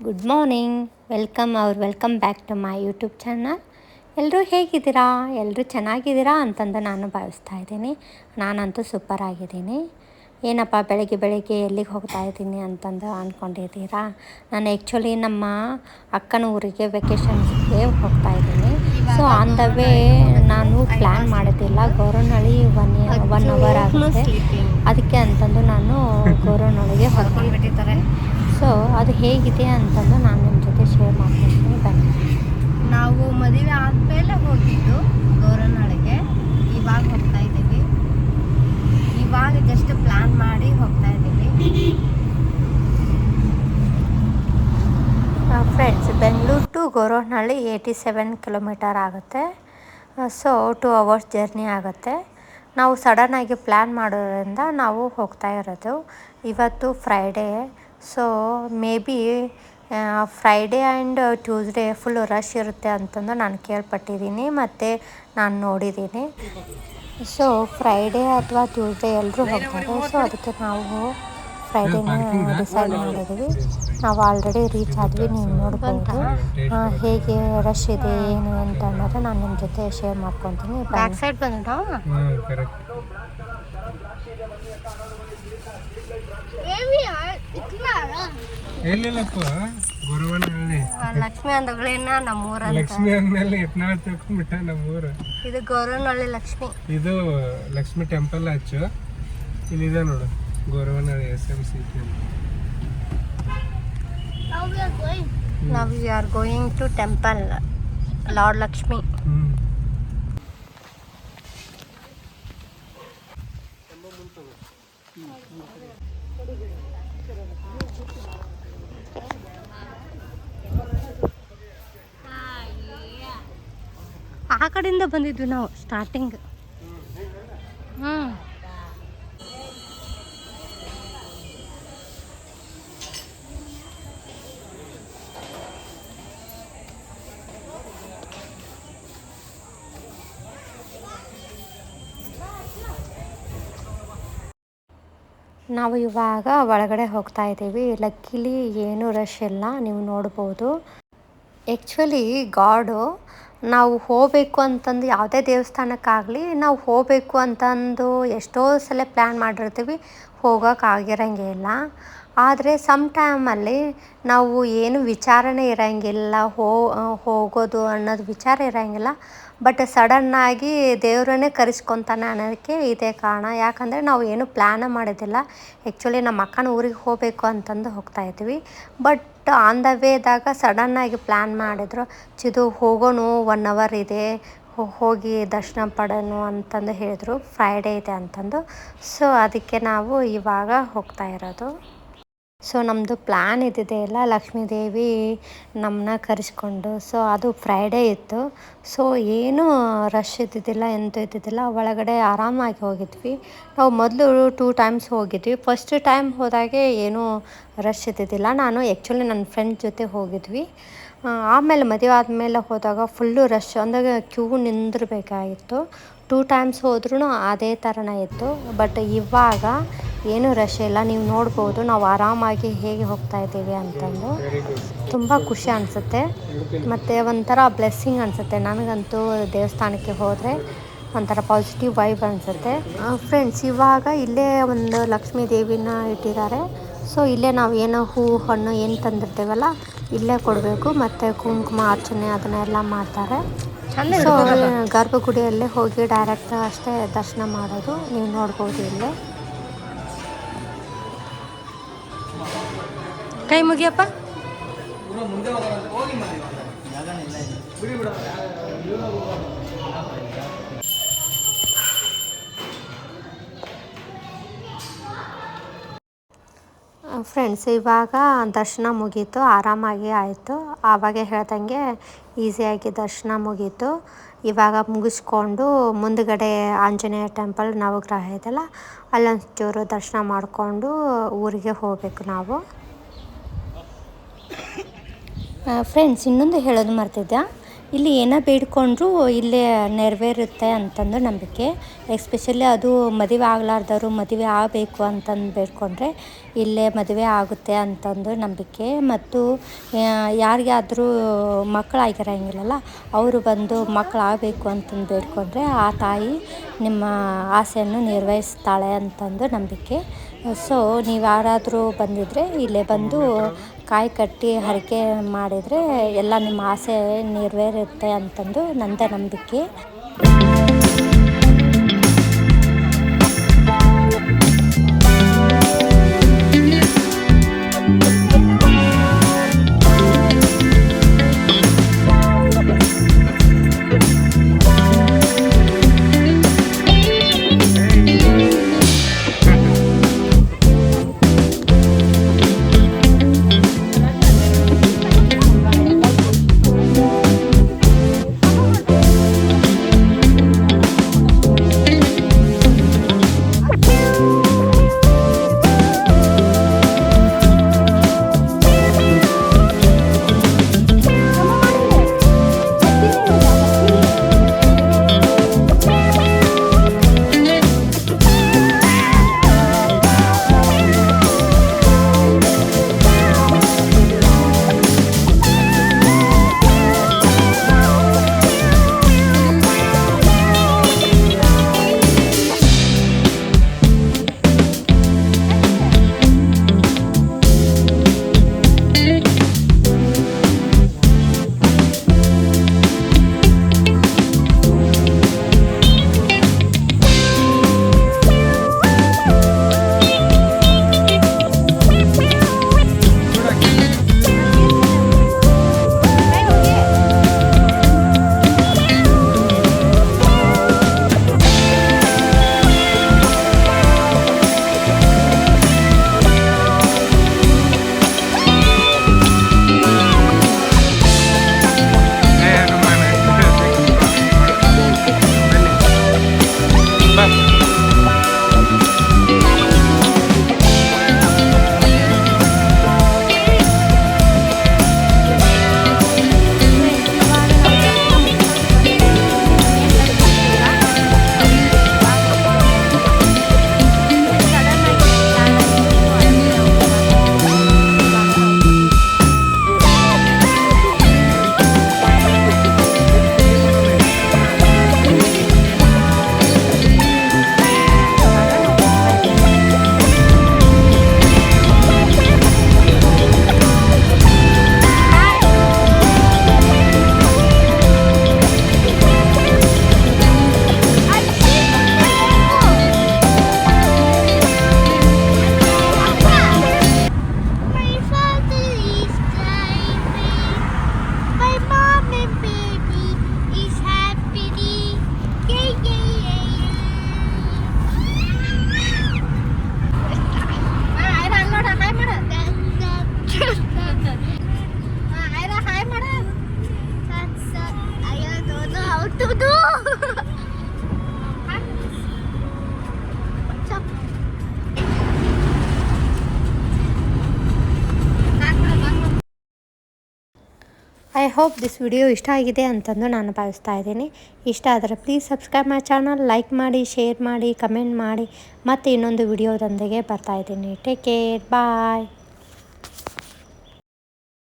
Good morning, welcome back to my YouTube channel. ಎಲ್ಲರೂ ಹೇಗಿದ್ದೀರಾ? ಎಲ್ಲರೂ ಚೆನ್ನಾಗಿದ್ದೀರಾ ಅಂತಂದು ನಾನು ಭಾವಿಸ್ತಾ ಇದ್ದೀನಿ. ನಾನಂತೂ ಸೂಪರ್ ಆಗಿದ್ದೀನಿ. ಏನಪ್ಪ ಬೆಳಗ್ಗೆ ಎಲ್ಲಿಗೆ ಹೋಗ್ತಾ ಇದ್ದೀನಿ ಅಂತಂದು ಅಂದ್ಕೊಂಡಿದ್ದೀರಾ? ನಾನು ಆ್ಯಕ್ಚುಲಿ ನಮ್ಮ ಅಕ್ಕನ ಊರಿಗೆ ವೆಕೇಷನ್ಸ್ಗೆ ಹೋಗ್ತಾ ಇದ್ದೀನಿ. ಸೊ ಆನ್ ದ ವೇ ನಾನು ಪ್ಲ್ಯಾನ್ ಮಾಡೋದಿಲ್ಲ. ಗೌರನಹಳ್ಳಿ ಒನ್ ಅವರ್ ಆಗುತ್ತೆ, ಅದಕ್ಕೆ ಅಂತಂದು ನಾನು ಗೌರನಹಳ್ಳಿಗೆ ಹೊರಕೊಂಡ್ಬಿಟ್ಟಿದ್ದಾರೆ. ಸೊ ಅದು ಹೇಗಿದೆ ಅಂತಂದು ನಾನು ನಿಮ್ಮ ಜೊತೆ ಶೇರ್ ಮಾಡ್ಕೊಳ್ತೀನಿ, ಬನ್ನಿ. ನಾವು ಮದುವೆ ಆದಮೇಲೆ ಹೋಗಿದ್ದು ಗೌರನಹಳ್ಳಿಗೆ. ಇವಾಗ ಹೋಗ್ತಾ ಇದ್ದೀವಿ. ಇವಾಗ ಜಸ್ಟ್ ಪ್ಲ್ಯಾನ್ ಮಾಡಿ ಹೋಗ್ತಾ ಇದ್ದೀವಿ. ಫ್ರೆಂಡ್ಸ್, ಬೆಂಗಳೂರು ಟು ಗೌರನಹಳ್ಳಿ 87 ಕಿಲೋಮೀಟರ್ ಆಗುತ್ತೆ. ಸೊ 2 ಅವರ್ಸ್ ಜರ್ನಿ ಆಗುತ್ತೆ. ನಾವು ಸಡನ್ನಾಗಿ ಪ್ಲ್ಯಾನ್ ಮಾಡೋದ್ರಿಂದ ನಾವು ಹೋಗ್ತಾ ಇರೋದು. ಇವತ್ತು Friday, so may be Friday and Tuesday full rush ಇರುತ್ತೆ ಅಂತಂದು ನಾನು ಕೇಳ್ಪಟ್ಟಿದ್ದೀನಿ ಮತ್ತು ನಾನು ನೋಡಿದ್ದೀನಿ. ಸೊ ಫ್ರೈಡೇ ಅಥವಾ ಟ್ಯೂಸ್ಡೇ ಎಲ್ಲರೂ ಹೋಗ್ತಾರೆ. ಸೊ ಅದಕ್ಕೆ ನಾವು ಫ್ರೈಡೇನೇ ಡಿಸೈಡ್ ಮಾಡಿದ್ವಿ. ನಾವು ಆಲ್ರೆಡಿ ರೀಚ್ ಆದ್ವಿ, ನೀವು ನೋಡ್ಬೋದು ಹೇಗೆ ರಶ್ ಇದೆ ಏನು ಅಂತ ಅನ್ನೋದು ನಾನು ನಿಮ್ಮ ಜೊತೆ ಶೇರ್ ಮಾಡ್ಕೊತೀನಿ. ಬ್ಯಾಕ್ ಸೈಡ್ ಬಂದ ಲಕ್ಷ್ಮಿ ಅಂದಗಳೇನ ನಮ್ಮೂರ. ಲಕ್ಷ್ಮಿ ಅಂದ್ಮೇಲೆ ಯತ್ನಾಳ್ ತಿಳ್ಕೊಂಡ್ಬಿಟ್ಟ ನಮ್ಮೂರು. ಇದು ಗೌರನಹಳ್ಳಿ ಲಕ್ಷ್ಮಿ. ಇದು ಲಕ್ಷ್ಮಿ ಟೆಂಪಲ್ ಹಚ್ಚು. ಇಲ್ಲಿದೆ ನೋಡು ಗೌರವನಹಳ್ಳಿ SMC. Now we are going to temple Lord Lakshmi. ಆ ಕಡೆಯಿಂದ ಬಂದಿದ್ವಿ ನಾವು ಸ್ಟಾರ್ಟಿಂಗ್. ನಾವು ಇವಾಗ ಒಳಗಡೆ ಹೋಗ್ತಾ ಇದ್ದೀವಿ. ಲಕ್ಕಿಲಿ ಏನೂ ರಶ್ ಇಲ್ಲ, ನೀವು ನೋಡ್ಬೋದು. ಆ್ಯಕ್ಚುಲಿ ಗಾಡು ನಾವು ಹೋಗಬೇಕು ಅಂತಂದು ಯಾವುದೇ ದೇವಸ್ಥಾನಕ್ಕಾಗಲಿ ನಾವು ಹೋಗಬೇಕು ಅಂತಂದು ಎಷ್ಟೋ ಸಲ ಪ್ಲ್ಯಾನ್ ಮಾಡಿರ್ತೀವಿ, ಹೋಗೋಕ್ಕಾಗಿರಂಗೆ ಇಲ್ಲ. ಆದರೆ ಸಮ್ ಟೈಮಲ್ಲಿ ನಾವು ಏನು ವಿಚಾರನೇ ಇರೋಂಗಿಲ್ಲ, ಹೋಗೋದು ಅನ್ನೋದು ವಿಚಾರ ಇರೋಂಗಿಲ್ಲ. ಬಟ್ ಸಡನ್ನಾಗಿ ದೇವರನ್ನೇ ಕರೆಸ್ಕೊತಾನೆ ಅನ್ನೋದಕ್ಕೆ ಇದೇ ಕಾರಣ. ಯಾಕಂದರೆ ನಾವು ಏನು ಪ್ಲ್ಯಾನ ಮಾಡೋದಿಲ್ಲ. ಆ್ಯಕ್ಚುಲಿ ನಮ್ಮ ಅಕ್ಕನ ಊರಿಗೆ ಹೋಗಬೇಕು ಅಂತಂದು ಹೋಗ್ತಾಯಿದ್ವಿ. ಬಟ್ ಆನ್ ದ ವೇದಾಗ ಸಡನ್ನಾಗಿ ಪ್ಲ್ಯಾನ್ ಮಾಡಿದ್ರು, ಚಿದು ಹೋಗೋಣ, 1 ಅವರ್ ಇದೆ, ಹೋಗಿ ದರ್ಶನ ಪಡೋಣ ಅಂತಂದು ಹೇಳಿದ್ರು. ಫ್ರೈಡೇ ಇದೆ ಅಂತಂದು. ಸೊ ಅದಕ್ಕೆ ನಾವು ಇವಾಗ ಹೋಗ್ತಾ ಇರೋದು. ಸೊ ನಮ್ಮದು ಪ್ಲ್ಯಾನ್ ಇದ್ದಿದೆಯಲ್ಲ, ಲಕ್ಷ್ಮೀ ದೇವಿ ನಮ್ಮನ್ನ ಕರೆಸ್ಕೊಂಡು. ಸೊ ಅದು ಫ್ರೈಡೇ ಇತ್ತು. ಸೊ ಏನೂ ರಶ್ ಇದ್ದಿದ್ದಿಲ್ಲ, ಎಂತೂ ಇದ್ದಿದ್ದಿಲ್ಲ. ಒಳಗಡೆ ಆರಾಮಾಗಿ ಹೋಗಿದ್ವಿ. ನಾವು ಮೊದಲು 2 ಟೈಮ್ಸ್ ಹೋಗಿದ್ವಿ. ಫಸ್ಟ್ ಟೈಮ್ ಹೋದಾಗೆ ಏನೂ ರಶ್ ಇದ್ದಿದ್ದಿಲ್ಲ. ನಾನು ಆ್ಯಕ್ಚುಲಿ ನನ್ನ ಫ್ರೆಂಡ್ ಜೊತೆ ಹೋಗಿದ್ವಿ. ಆಮೇಲೆ ಮದುವೆ ಆದಮೇಲೆ ಹೋದಾಗ ಫುಲ್ಲು ರಶ್, ಅಂದಾಗ ಕ್ಯೂ ನಿಂದಿರಬೇಕಾಗಿತ್ತು. 2 ಟೈಮ್ಸ್ ಹೋದ್ರೂ ಅದೇ ಥರನೇ ಇತ್ತು. ಬಟ್ ಇವಾಗ ಏನೂ ರಶ್ ಇಲ್ಲ, ನೀವು ನೋಡ್ಬೋದು. ನಾವು ಆರಾಮಾಗಿ ಹೇಗೆ ಹೋಗ್ತಾ ಇದ್ದೀವಿ ಅಂತಂದು ತುಂಬ ಖುಷಿ ಅನಿಸುತ್ತೆ ಮತ್ತು ಒಂಥರ ಬ್ಲೆಸ್ಸಿಂಗ್ ಅನಿಸುತ್ತೆ. ನನಗಂತೂ ದೇವಸ್ಥಾನಕ್ಕೆ ಹೋದರೆ ಒಂಥರ ಪಾಸಿಟಿವ್ ವೈಬ್ ಅನಿಸುತ್ತೆ. ಫ್ರೆಂಡ್ಸ್, ಇವಾಗ ಇಲ್ಲೇ ಒಂದು ಲಕ್ಷ್ಮೀ ದೇವಿನ ಇಟ್ಟಿದ್ದಾರೆ. ಸೊ ಇಲ್ಲೇ ನಾವು ಏನೋ ಹೂವು ಹಣ್ಣು ಏನು ತಂದಿರ್ತೇವಲ್ಲ ಇಲ್ಲೇ ಕೊಡಬೇಕು. ಮತ್ತು ಕುಂಕುಮ ಅರ್ಚನೆ ಅದನ್ನೆಲ್ಲ ಮಾಡ್ತಾರೆ. ಸೊ ಗರ್ಭಗುಡಿಯಲ್ಲೇ ಹೋಗಿ ಡೈರೆಕ್ಟ್ ಅಷ್ಟೇ ದರ್ಶನ ಮಾಡೋದು, ನೀವು ನೋಡ್ಬೋದು. ಇಲ್ಲೇ ಕೈ ಮುಗಿಯಪ್ಪ. ಫ್ರೆಂಡ್ಸ್, ಇವಾಗ ದರ್ಶನ ಮುಗೀತು, ಆರಾಮಾಗಿ ಆಯಿತು. ಆವಾಗೇ ಹೇಳ್ದಂಗೆ ಈಸಿಯಾಗಿ ದರ್ಶನ ಮುಗೀತು. ಇವಾಗ ಮುಗಿಸ್ಕೊಂಡು ಮುಂದುಗಡೆ ಆಂಜನೇಯ ಟೆಂಪಲ್ ನವಗ್ರಹ ಇದೆಲ್ಲ, ಅಲ್ಲೊಂಚೂರು ದರ್ಶನ ಮಾಡಿಕೊಂಡು ಊರಿಗೆ ಹೋಗಬೇಕು ನಾವು. ಫ್ರೆಂಡ್ಸ್, ಇನ್ನೊಂದು ಹೇಳೋದು ಮರ್ತಿದ್ದೆ. ಇಲ್ಲಿ ಏನೇ ಬೇಡ್ಕೊಂಡ್ರೂ ಇಲ್ಲೇ ನೆರವೇರುತ್ತೆ ಅಂತಂದು ನಂಬಿಕೆ. ಎಸ್ಪೆಷಲಿ ಅದು ಮದುವೆ ಆಗಲಾರ್ದವರು ಮದುವೆ ಆಗಬೇಕು ಅಂತಂದು ಬೇಡ್ಕೊಂಡ್ರೆ ಇಲ್ಲೇ ಮದುವೆ ಆಗುತ್ತೆ ಅಂತಂದು ನಂಬಿಕೆ. ಮತ್ತು ಯಾರಿಗಾದರೂ ಮಕ್ಕಳಾಗಿರಂಗಿಲ್ಲಲ್ಲ, ಅವರು ಬಂದು ಮಕ್ಕಳಾಗಬೇಕು ಅಂತಂದು ಬೇಡ್ಕೊಂಡ್ರೆ ಆ ತಾಯಿ ನಿಮ್ಮ ಆಸೆಯನ್ನು ನಿರ್ವಹಿಸ್ತಾಳೆ ಅಂತಂದು ನಂಬಿಕೆ. ಸೊ ನೀವು ಯಾರಾದರೂ ಬಂದಿದ್ದರೆ ಇಲ್ಲೇ ಬಂದು ಕಾಯಿ ಕಟ್ಟಿ ಹರಕೆ ಮಾಡಿದರೆ ಎಲ್ಲ ನಿಮ್ಮ ಆಸೆ ನೆರವೇರುತ್ತೆ ಅಂತಂದು ನಂದೇ ನಂಬಿಕೆ. ಐ ಹೋಪ್ ದಿಸ್ ವಿಡಿಯೋ ಇಷ್ಟ ಆಗಿದೆ ಅಂತಂದು ನಾನು ಭಾವಿಸ್ತಾ ಇದ್ದೀನಿ. ಇಷ್ಟ ಆದರೆ please subscribe my channel, like ಮಾಡಿ, ಶೇರ್ ಮಾಡಿ, ಕಮೆಂಟ್ ಮಾಡಿ. ಮತ್ತು ಇನ್ನೊಂದು ವಿಡಿಯೋದೊಂದಿಗೆ ಬರ್ತಾಯಿದ್ದೀನಿ. ಟೇಕ್ ಕೇರ್, ಬಾಯ್.